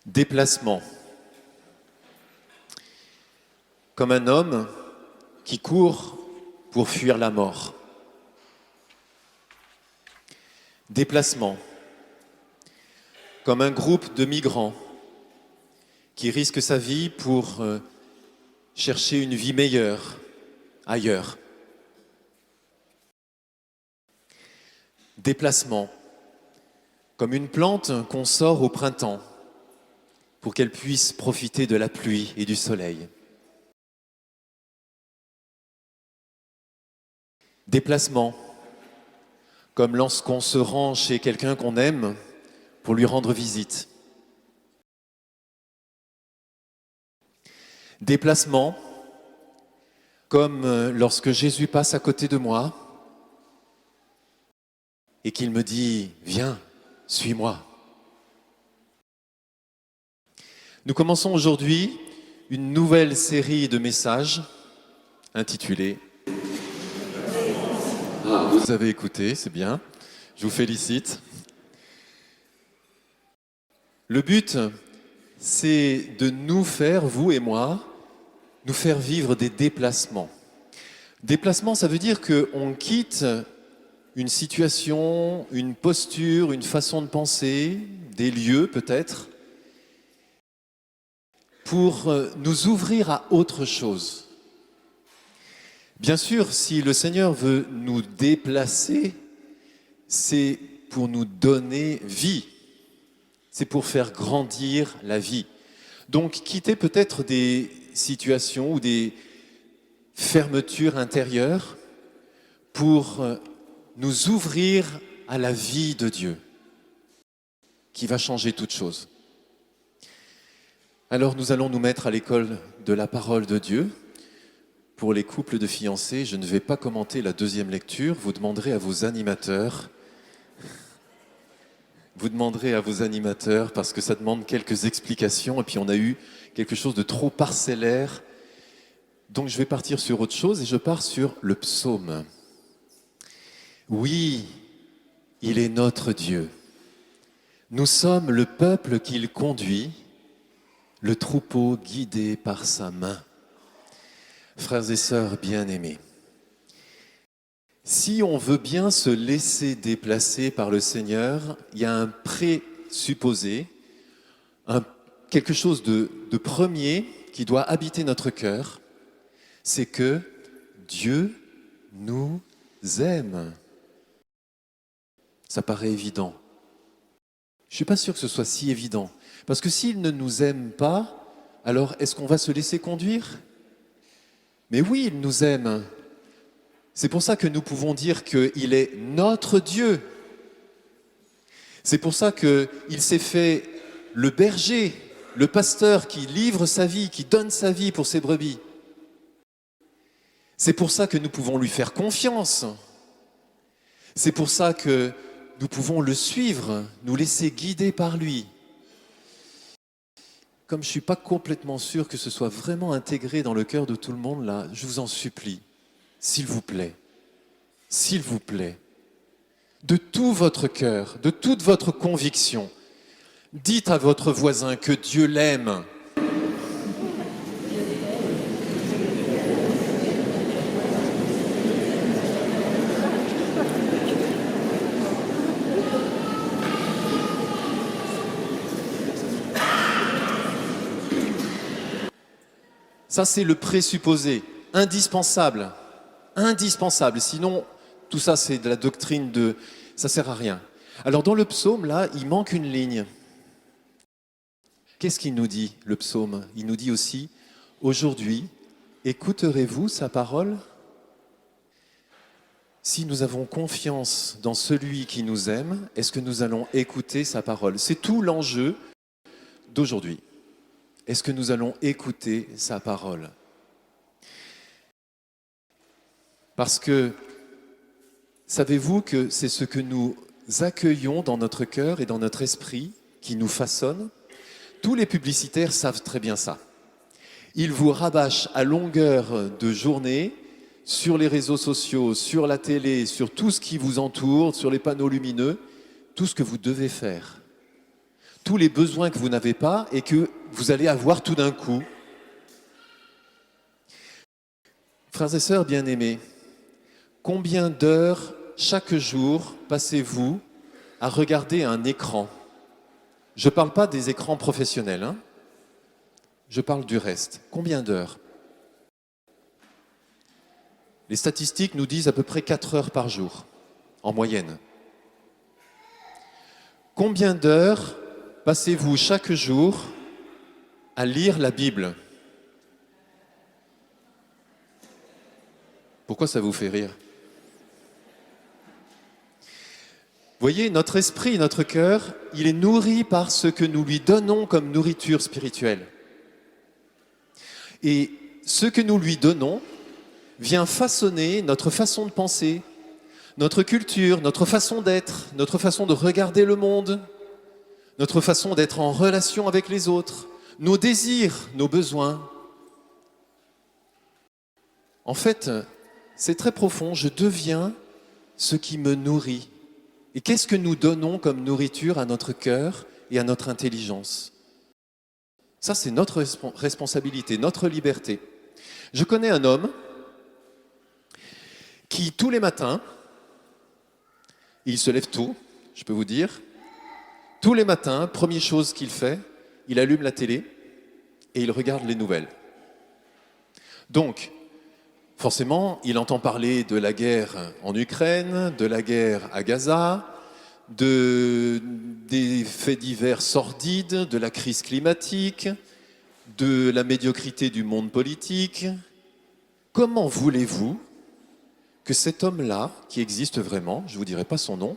Déplacement. Comme un homme qui court pour fuir la mort. Déplacement. Comme un groupe de migrants qui risquent sa vie pour chercher une vie meilleure ailleurs. Déplacement. Comme une plante qu'on sort au printemps pour qu'elle puisse profiter de la pluie et du soleil. Déplacement, comme lorsqu'on se rend chez quelqu'un qu'on aime pour lui rendre visite. Déplacement, comme lorsque Jésus passe à côté de moi et qu'il me dit « Viens, suis-moi ». Nous commençons aujourd'hui une nouvelle série de messages intitulée « Vous avez écouté, c'est bien, je vous félicite ». Le but, c'est de nous faire, vous et moi, nous faire vivre des déplacements. Déplacement, ça veut dire qu'on quitte une situation, une posture, une façon de penser, des lieux peut-être, pour nous ouvrir à autre chose. Bien sûr, si le Seigneur veut nous déplacer, c'est pour nous donner vie. C'est pour faire grandir la vie. Donc, quitter peut-être des situations ou des fermetures intérieures pour nous ouvrir à la vie de Dieu, qui va changer toute chose. Alors, nous allons nous mettre à l'école de la parole de Dieu. Pour les couples de fiancés, je ne vais pas commenter la deuxième lecture. Vous demanderez à vos animateurs. Parce que ça demande quelques explications et puis on a eu quelque chose de trop parcellaire. Donc je vais partir sur autre chose et je pars sur le psaume. Oui, il est notre Dieu. Nous sommes le peuple qu'il conduit, le troupeau guidé par sa main. Frères et sœurs bien-aimés, si on veut bien se laisser déplacer par le Seigneur, il y a un présupposé, quelque chose de premier qui doit habiter notre cœur, c'est que Dieu nous aime. Ça paraît évident. Je ne suis pas sûr que ce soit si évident. Parce que s'il ne nous aime pas, alors est-ce qu'on va se laisser conduire ? Mais oui, il nous aime. C'est pour ça que nous pouvons dire qu'il est notre Dieu. C'est pour ça qu'il s'est fait le berger, le pasteur qui livre sa vie, qui donne sa vie pour ses brebis. C'est pour ça que nous pouvons lui faire confiance. C'est pour ça que nous pouvons le suivre, nous laisser guider par lui. Comme je ne suis pas complètement sûr que ce soit vraiment intégré dans le cœur de tout le monde, là, je vous en supplie. S'il vous plaît, de tout votre cœur, de toute votre conviction, dites à votre voisin que Dieu l'aime. Ça, c'est le présupposé, indispensable. Indispensable, sinon tout ça c'est de la doctrine ça sert à rien. Alors dans le psaume là, il manque une ligne. Qu'est-ce qu'il nous dit le psaume ? Il nous dit aussi aujourd'hui, écouterez-vous sa parole ? Si nous avons confiance dans celui qui nous aime, est-ce que nous allons écouter sa parole ? C'est tout l'enjeu d'aujourd'hui. Est-ce que nous allons écouter sa parole ? Parce que, savez-vous que c'est ce que nous accueillons dans notre cœur et dans notre esprit qui nous façonne ? Tous les publicitaires savent très bien ça. Ils vous rabâchent à longueur de journée sur les réseaux sociaux, sur la télé, sur tout ce qui vous entoure, sur les panneaux lumineux, tout ce que vous devez faire. tous les besoins que vous n'avez pas et que vous allez avoir tout d'un coup. Frères et sœurs bien-aimés, combien d'heures chaque jour passez-vous à regarder un écran? Je ne parle pas des écrans professionnels, hein. Je parle du reste. Combien d'heures? Les statistiques nous disent à peu près 4 heures par jour, en moyenne. Combien d'heures passez-vous chaque jour à lire la Bible? Pourquoi ça vous fait rire? Voyez, notre esprit, notre cœur, il est nourri par ce que nous lui donnons comme nourriture spirituelle. Et ce que nous lui donnons vient façonner notre façon de penser, notre culture, notre façon d'être, notre façon de regarder le monde, notre façon d'être en relation avec les autres, nos désirs, nos besoins. En fait, c'est très profond, je deviens ce qui me nourrit. Et qu'est-ce que nous donnons comme nourriture à notre cœur et à notre intelligence? Ça, c'est notre responsabilité, notre liberté. Je connais un homme qui, tous les matins, il se lève tôt, je peux vous dire, tous les matins, première chose qu'il fait, il allume la télé et il regarde les nouvelles. Donc, forcément, il entend parler de la guerre en Ukraine, de la guerre à Gaza, des faits divers sordides, de la crise climatique, de la médiocrité du monde politique. Comment voulez-vous que cet homme-là, qui existe vraiment, je ne vous dirai pas son nom,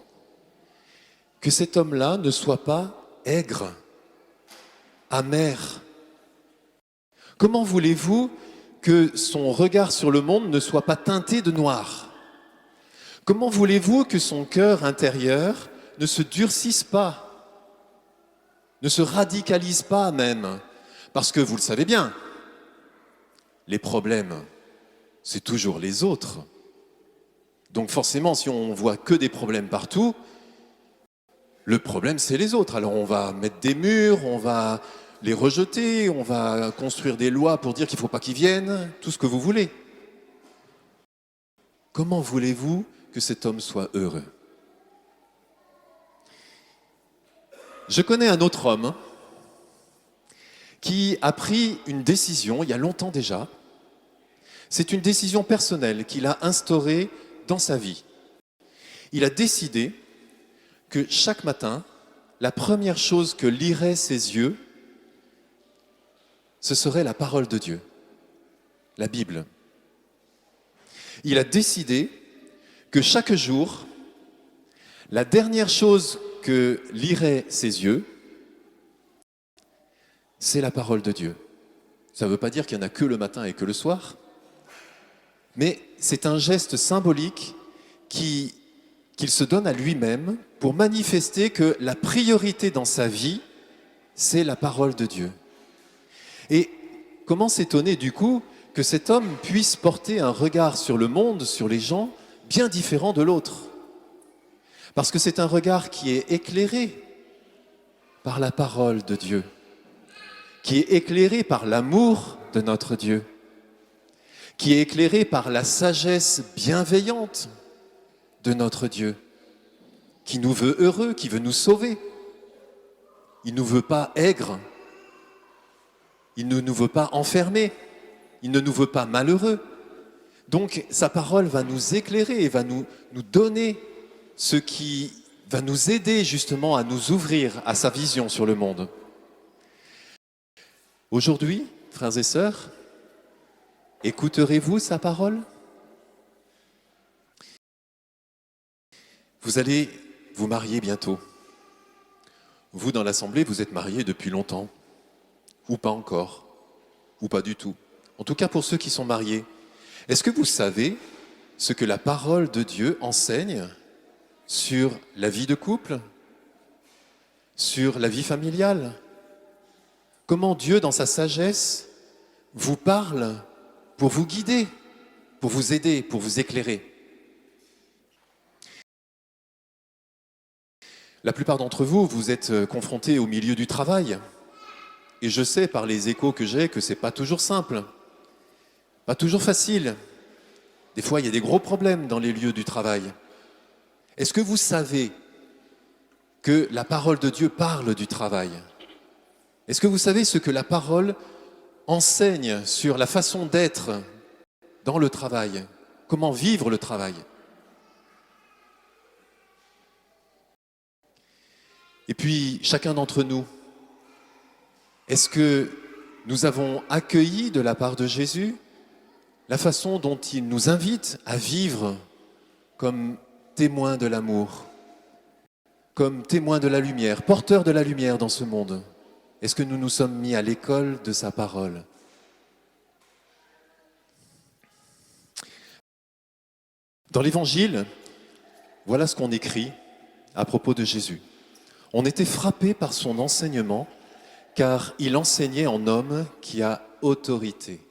que cet homme-là ne soit pas aigre, amer? Comment voulez-vous que son regard sur le monde ne soit pas teinté de noir? Comment voulez-vous que son cœur intérieur ne se durcisse pas, ne se radicalise pas même? Parce que vous le savez bien, les problèmes, c'est toujours les autres. Donc forcément, si on voit que des problèmes partout, le problème, c'est les autres. Alors on va mettre des murs, on va les rejeter, on va construire des lois pour dire qu'il ne faut pas qu'ils viennent, tout ce que vous voulez. Comment voulez-vous que cet homme soit heureux? Je connais un autre homme qui a pris une décision, il y a longtemps déjà. C'est une décision personnelle qu'il a instaurée dans sa vie. Il a décidé que chaque matin, la première chose que liraient ses yeux, ce serait la parole de Dieu, la Bible. Il a décidé que chaque jour, la dernière chose que liraient ses yeux, c'est la parole de Dieu. Ça ne veut pas dire qu'il n'y en a que le matin et que le soir, mais c'est un geste symbolique qu'il se donne à lui-même pour manifester que la priorité dans sa vie, c'est la parole de Dieu. Et comment s'étonner du coup que cet homme puisse porter un regard sur le monde, sur les gens, bien différent de l'autre? Parce que c'est un regard qui est éclairé par la parole de Dieu, qui est éclairé par l'amour de notre Dieu, qui est éclairé par la sagesse bienveillante de notre Dieu, qui nous veut heureux, qui veut nous sauver. Il ne nous veut pas aigres, il ne nous veut pas enfermés, il ne nous veut pas malheureux. Donc sa parole va nous éclairer et va nous donner ce qui va nous aider justement à nous ouvrir à sa vision sur le monde. Aujourd'hui, frères et sœurs, écouterez-vous sa parole? Vous allez vous marier bientôt. Vous, dans l'Assemblée, vous êtes mariés depuis longtemps, ou pas encore, ou pas du tout. En tout cas, pour ceux qui sont mariés, est-ce que vous savez ce que la parole de Dieu enseigne sur la vie de couple, sur la vie familiale? Comment Dieu, dans sa sagesse, vous parle pour vous guider, pour vous aider, pour vous éclairer? La plupart d'entre vous, vous êtes confrontés au milieu du travail. Et je sais par les échos que j'ai que c'est pas toujours simple, pas toujours facile. Des fois, il y a des gros problèmes dans les lieux du travail. Est-ce que vous savez que la parole de Dieu parle du travail? Est-ce que vous savez ce que la parole enseigne sur la façon d'être dans le travail? Comment vivre le travail? Et puis, chacun d'entre nous, est-ce que nous avons accueilli de la part de Jésus la façon dont il nous invite à vivre comme témoins de l'amour, comme témoins de la lumière, porteurs de la lumière dans ce monde? Est-ce que nous nous sommes mis à l'école de sa parole? Dans l'Évangile, voilà ce qu'on écrit à propos de Jésus. On était frappé par son enseignement, car il enseignait en homme qui a autorité.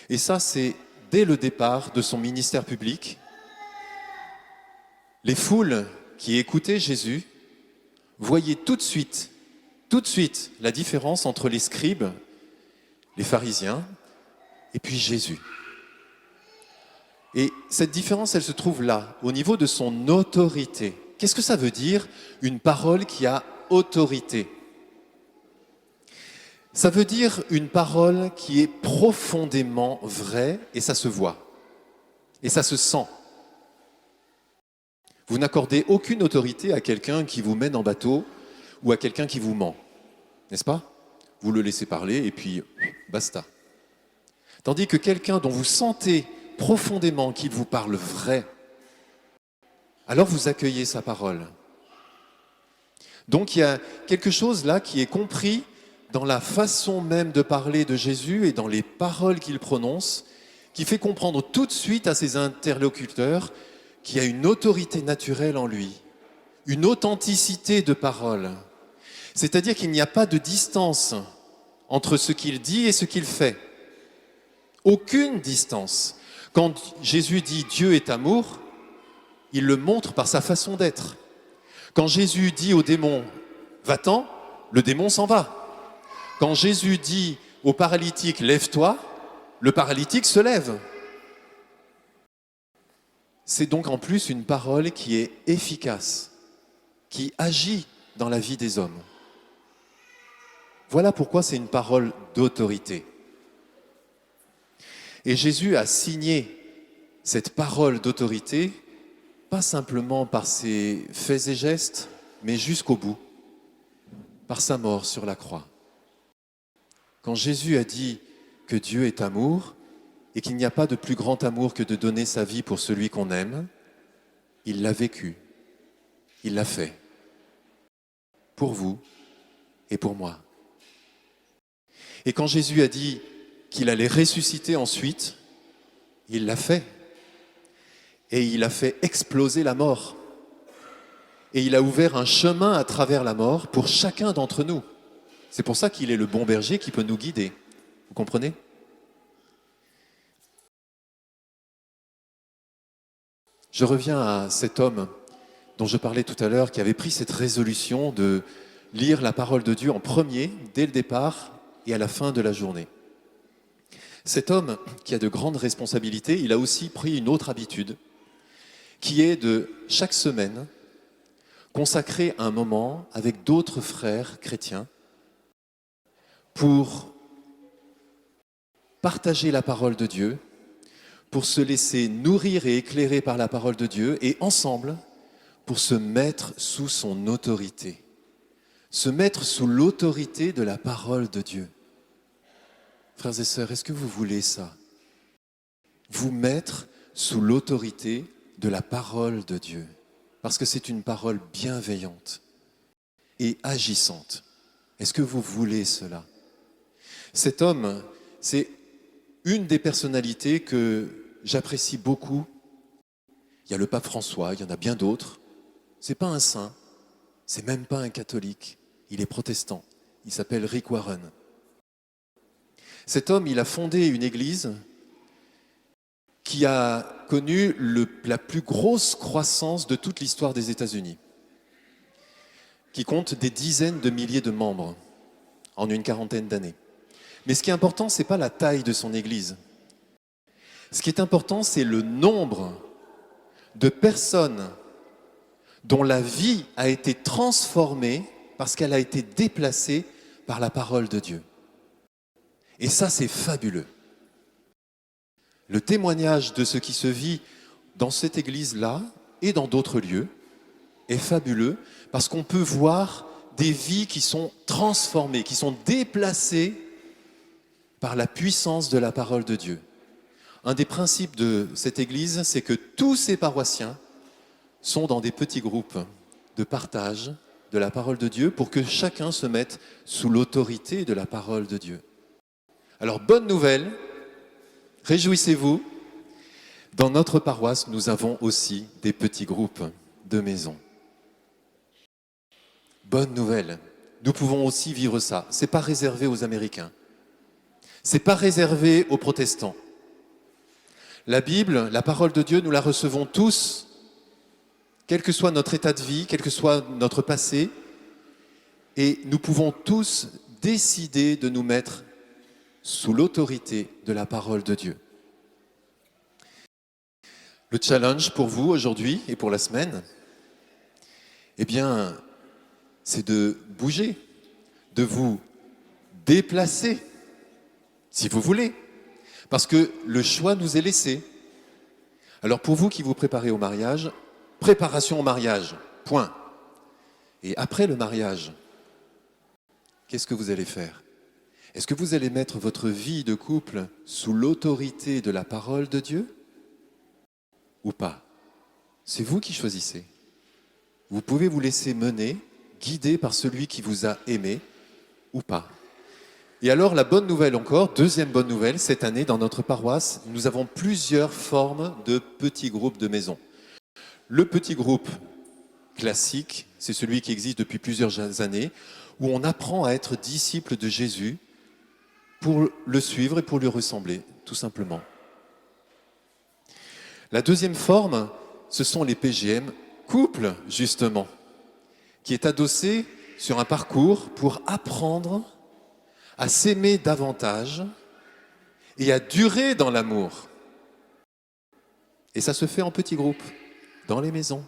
Et ça, c'est dès le départ de son ministère public. Les foules qui écoutaient Jésus voyaient tout de suite la différence entre les scribes, les pharisiens, et puis Jésus. Et cette différence, elle se trouve là, au niveau de son autorité. Qu'est-ce que ça veut dire, une parole qui a autorité? Ça veut dire une parole qui est profondément vraie, et ça se voit, et ça se sent. Vous n'accordez aucune autorité à quelqu'un qui vous mène en bateau ou à quelqu'un qui vous ment, n'est-ce pas? Vous le laissez parler et puis basta. Tandis que quelqu'un dont vous sentez profondément qu'il vous parle vrai, alors vous accueillez sa parole. Donc il y a quelque chose là qui est compris dans la façon même de parler de Jésus et dans les paroles qu'il prononce, qui fait comprendre tout de suite à ses interlocuteurs qu'il y a une autorité naturelle en lui, une authenticité de parole. C'est-à-dire qu'il n'y a pas de distance entre ce qu'il dit et ce qu'il fait. Aucune distance. Quand Jésus dit « Dieu est amour », il le montre par sa façon d'être. Quand Jésus dit au démon « Va-t'en », le démon s'en va. Quand Jésus dit au paralytique « Lève-toi », le paralytique se lève. C'est donc en plus une parole qui est efficace, qui agit dans la vie des hommes. Voilà pourquoi c'est une parole d'autorité. Et Jésus a signé cette parole d'autorité, pas simplement par ses faits et gestes, mais jusqu'au bout, par sa mort sur la croix. Quand Jésus a dit que Dieu est amour et qu'il n'y a pas de plus grand amour que de donner sa vie pour celui qu'on aime, il l'a vécu, il l'a fait, pour vous et pour moi. Et quand Jésus a dit qu'il allait ressusciter ensuite, il l'a fait. Et il a fait exploser la mort. Et il a ouvert un chemin à travers la mort pour chacun d'entre nous. C'est pour ça qu'il est le bon berger qui peut nous guider. Vous comprenez? Je reviens à cet homme dont je parlais tout à l'heure, qui avait pris cette résolution de lire la parole de Dieu en premier, dès le départ et à la fin de la journée. Cet homme qui a de grandes responsabilités, il a aussi pris une autre habitude, qui est de, chaque semaine, consacrer un moment avec d'autres frères chrétiens pour partager la parole de Dieu, pour se laisser nourrir et éclairer par la parole de Dieu, et ensemble, pour se mettre sous son autorité. Se mettre sous l'autorité de la parole de Dieu. Frères et sœurs, est-ce que vous voulez ça? Vous mettre sous l'autorité de la parole de Dieu. Parce que c'est une parole bienveillante et agissante. Est-ce que vous voulez cela? Cet homme, c'est une des personnalités que j'apprécie beaucoup. Il y a le pape François, il y en a bien d'autres. C'est pas un saint, c'est même pas un catholique. Il est protestant. Il s'appelle Rick Warren. Cet homme, il a fondé une église qui a connu la plus grosse croissance de toute l'histoire des États-Unis. qui compte des dizaines de milliers de membres en une quarantaine d'années. Mais ce qui est important, ce n'est pas la taille de son église. Ce qui est important, c'est le nombre de personnes dont la vie a été transformée parce qu'elle a été déplacée par la parole de Dieu. Et ça, c'est fabuleux. Le témoignage de ce qui se vit dans cette église-là et dans d'autres lieux est fabuleux parce qu'on peut voir des vies qui sont transformées, qui sont déplacées par la puissance de la parole de Dieu. Un des principes de cette église, c'est que tous ces paroissiens sont dans des petits groupes de partage de la parole de Dieu pour que chacun se mette sous l'autorité de la parole de Dieu. Alors, bonne nouvelle, réjouissez-vous, dans notre paroisse, nous avons aussi des petits groupes de maisons. Bonne nouvelle, nous pouvons aussi vivre ça. Ce n'est pas réservé aux Américains. Ce n'est pas réservé aux protestants. La Bible, la parole de Dieu, nous la recevons tous, quel que soit notre état de vie, quel que soit notre passé, et nous pouvons tous décider de nous mettre sous l'autorité de la parole de Dieu. Le challenge pour vous aujourd'hui et pour la semaine, eh bien, c'est de bouger, de vous déplacer, si vous voulez, parce que le choix nous est laissé. Alors pour vous qui vous préparez au mariage, préparation au mariage, point. Et après le mariage, qu'est-ce que vous allez faire ? Est-ce que vous allez mettre votre vie de couple sous l'autorité de la parole de Dieu ou pas ? C'est vous qui choisissez. Vous pouvez vous laisser mener, guider par celui qui vous a aimé ou pas. Et alors la bonne nouvelle encore, deuxième bonne nouvelle, cette année dans notre paroisse, nous avons plusieurs formes de petits groupes de maisons. Le petit groupe classique, c'est celui qui existe depuis plusieurs années, où on apprend à être disciple de Jésus pour le suivre et pour lui ressembler, tout simplement. La deuxième forme, ce sont les PGM couples, justement, qui est adossé sur un parcours pour apprendre à s'aimer davantage et à durer dans l'amour. Et ça se fait en petits groupes, dans les maisons.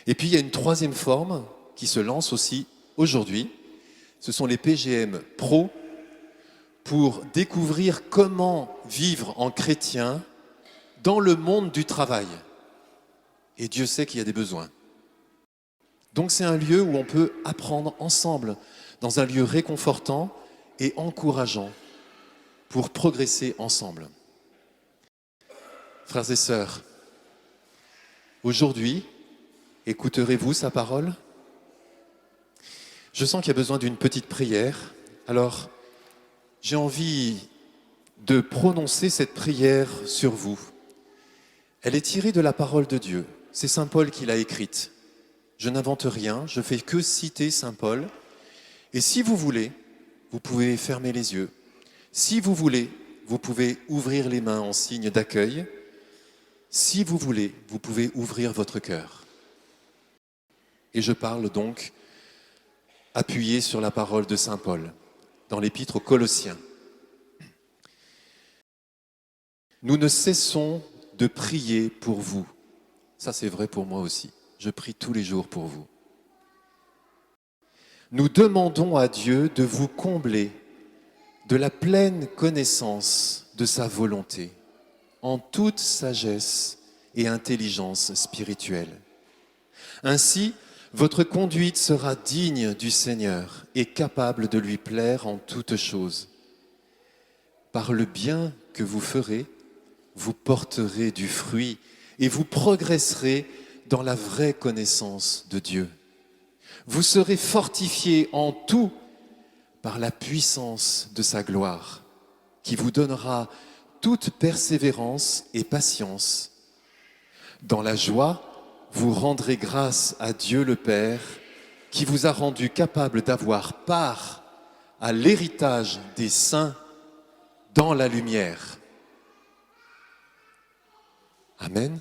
Et puis il y a une troisième forme qui se lance aussi aujourd'hui. Ce sont les PGM Pro pour découvrir comment vivre en chrétien dans le monde du travail. Et Dieu sait qu'il y a des besoins. Donc c'est un lieu où on peut apprendre ensemble, dans un lieu réconfortant et encourageant pour progresser ensemble. Frères et sœurs, aujourd'hui, écouterez-vous sa parole ? Je sens qu'il y a besoin d'une petite prière. Alors, j'ai envie de prononcer cette prière sur vous. Elle est tirée de la parole de Dieu. C'est Saint Paul qui l'a écrite. Je n'invente rien, je fais que citer Saint Paul. Et si vous voulez, vous pouvez fermer les yeux. Si vous voulez, vous pouvez ouvrir les mains en signe d'accueil. Si vous voulez, vous pouvez ouvrir votre cœur. Et je parle donc appuyé sur la parole de Saint Paul, dans l'épître aux Colossiens. Nous ne cessons de prier pour vous. Ça, c'est vrai pour moi aussi. Je prie tous les jours pour vous. Nous demandons à Dieu de vous combler de la pleine connaissance de sa volonté, en toute sagesse et intelligence spirituelle. Ainsi, votre conduite sera digne du Seigneur et capable de lui plaire en toutes choses. Par le bien que vous ferez, vous porterez du fruit et vous progresserez dans la vraie connaissance de Dieu. Vous serez fortifiés en tout par la puissance de sa gloire, qui vous donnera toute persévérance et patience. Dans la joie, vous rendrez grâce à Dieu le Père, qui vous a rendu capable d'avoir part à l'héritage des saints dans la lumière. Amen.